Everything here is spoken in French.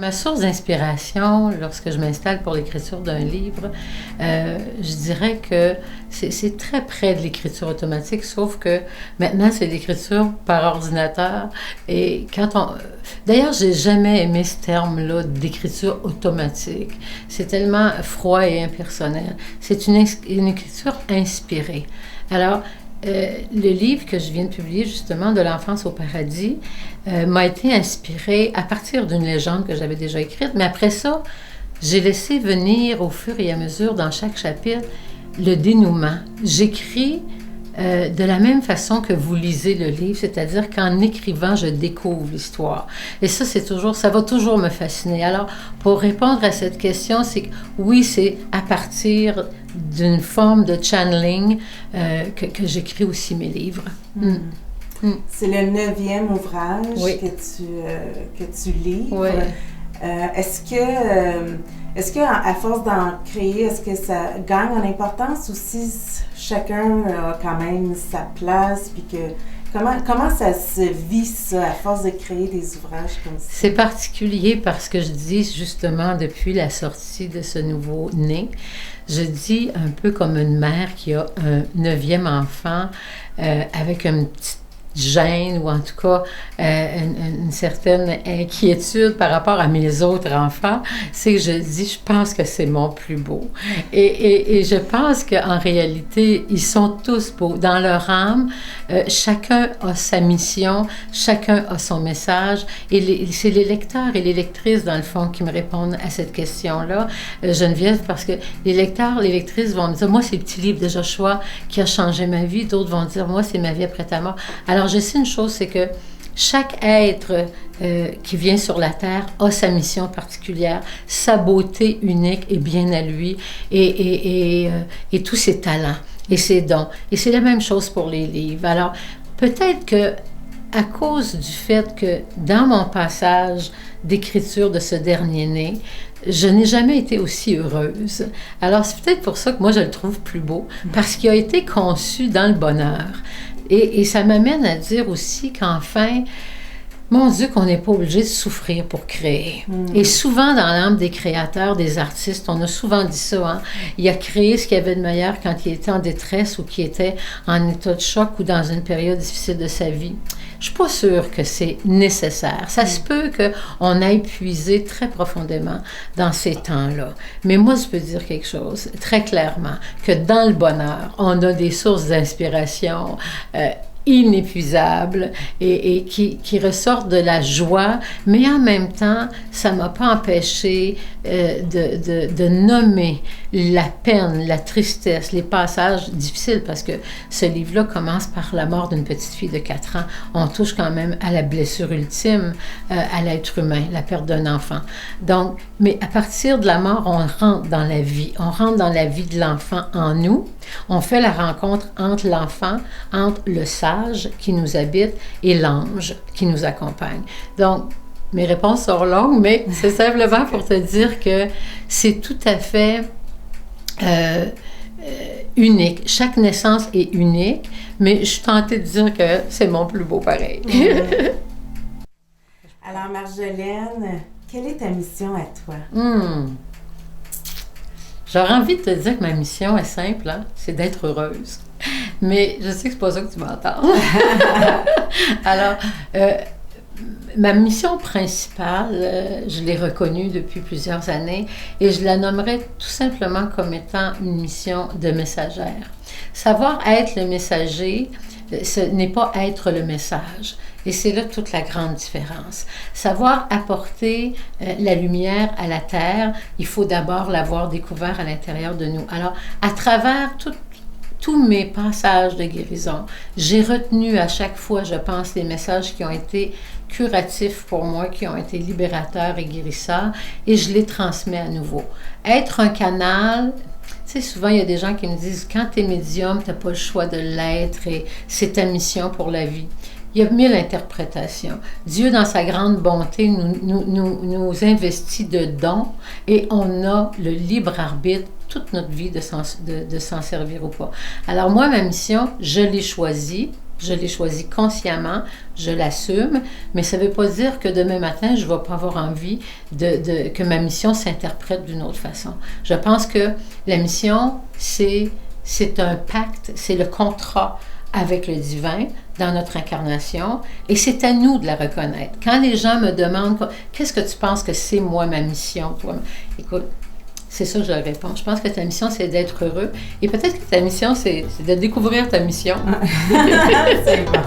Ma source d'inspiration, lorsque je m'installe pour l'écriture d'un livre, je dirais que c'est très près de l'écriture automatique, sauf que maintenant, c'est l'écriture par ordinateur. Et D'ailleurs, j'ai jamais aimé ce terme-là d'écriture automatique. C'est tellement froid et impersonnel. C'est une écriture inspirée. Alors, le livre que je viens de publier, justement, De l'enfance au paradis, m'a été inspiré à partir d'une légende que j'avais déjà écrite, mais après ça, j'ai laissé venir au fur et à mesure dans chaque chapitre le dénouement. J'écris de la même façon que vous lisez le livre, c'est-à-dire qu'en écrivant, je découvre l'histoire. Et ça, ça va toujours me fasciner. Alors, pour répondre à cette question, c'est que oui, c'est à partir d'une forme de channeling que j'écris aussi mes livres. C'est le 9e ouvrage oui. que tu livres. Oui. Est-ce que à force d'en créer, est-ce que ça gagne en importance ou si chacun a quand même sa place, puis que comment ça se vit ça à force de créer des ouvrages comme ça? C'est particulier parce que je dis justement depuis la sortie de ce nouveau-né, je dis un peu comme une mère qui a un 9e enfant avec une petite gêne ou en tout cas une certaine inquiétude par rapport à mes autres enfants, c'est que je dis, je pense que c'est mon plus beau. Et je pense qu'en réalité, ils sont tous beaux. Dans leur âme, chacun a sa mission, chacun a son message. Et c'est les lecteurs et les lectrices, dans le fond, qui me répondent à cette question-là, Geneviève, parce que les lecteurs, les lectrices vont me dire, moi, c'est le petit livre de Joshua qui a changé ma vie. D'autres vont dire, moi, c'est ma vie après ta mort. Alors, je sais une chose, c'est que chaque être qui vient sur la Terre a sa mission particulière, sa beauté unique et bien à lui, et tous ses talents et ses dons. Et c'est la même chose pour les livres. Alors, peut-être que à cause du fait que dans mon passage d'écriture de ce dernier-né, je n'ai jamais été aussi heureuse. Alors, c'est peut-être pour ça que moi, je le trouve plus beau, parce qu'il a été conçu dans le bonheur. Et ça m'amène à dire aussi qu'enfin, mon Dieu, qu'on n'est pas obligé de souffrir pour créer. Et souvent, dans l'âme des créateurs, des artistes, on a souvent dit ça, hein? Il a créé ce qu'il y avait de meilleur quand il était en détresse ou qu'il était en état de choc ou dans une période difficile de sa vie. Je suis pas sûre que c'est nécessaire. Ça se peut qu'on aille puiser très profondément dans ces temps-là. Mais moi, je peux dire quelque chose très clairement, que dans le bonheur, on a des sources d'inspiration inépuisables et qui ressortent de la joie, mais en même temps, ça ne m'a pas empêché de nommer la peine, la tristesse, les passages difficiles, parce que ce livre-là commence par la mort d'une petite fille de 4 ans. On touche quand même à la blessure ultime à l'être humain, la perte d'un enfant. Donc, mais à partir de la mort, on rentre dans la vie. On rentre dans la vie de l'enfant en nous. On fait la rencontre entre l'enfant, entre le sage qui nous habite et l'ange qui nous accompagne. Donc, mes réponses sont longues, mais c'est simplement pour te dire que c'est tout à fait unique. Chaque naissance est unique, mais je suis tentée de dire que c'est mon plus beau pareil. Alors, Marjolaine, quelle est ta mission à toi? J'aurais envie de te dire que ma mission est simple, hein? C'est d'être heureuse. Mais je sais que c'est pas ça que tu m'entends. Alors, ma mission principale, je l'ai reconnue depuis plusieurs années et je la nommerais tout simplement comme étant une mission de messagère. Savoir être le messager, ce n'est pas être le message. Et c'est là toute la grande différence. Savoir apporter la lumière à la Terre, il faut d'abord l'avoir découvert à l'intérieur de nous. Alors, à travers tous mes passages de guérison, j'ai retenu à chaque fois, je pense, les messages qui ont été curatifs pour moi, qui ont été libérateurs et guérisseurs, et je les transmets à nouveau. Être un canal, tu sais, souvent, il y a des gens qui me disent, quand tu es médium, tu n'as pas le choix de l'être et c'est ta mission pour la vie. Il y a 1000 interprétations. Dieu, dans sa grande bonté, nous investit de dons et on a le libre arbitre toute notre vie de s'en servir ou pas. Alors moi, ma mission, je l'ai choisie je l'ai choisi consciemment, je l'assume, mais ça ne veut pas dire que demain matin, je ne vais pas avoir envie que ma mission s'interprète d'une autre façon. Je pense que la mission, c'est un pacte, c'est le contrat avec le divin dans notre incarnation, et c'est à nous de la reconnaître. Quand les gens me demandent « Qu'est-ce que tu penses que c'est, moi, ma mission? » Écoute, c'est ça que je leur réponds. Je pense que ta mission, c'est d'être heureux. Et peut-être que ta mission, c'est de découvrir ta mission. C'est bon.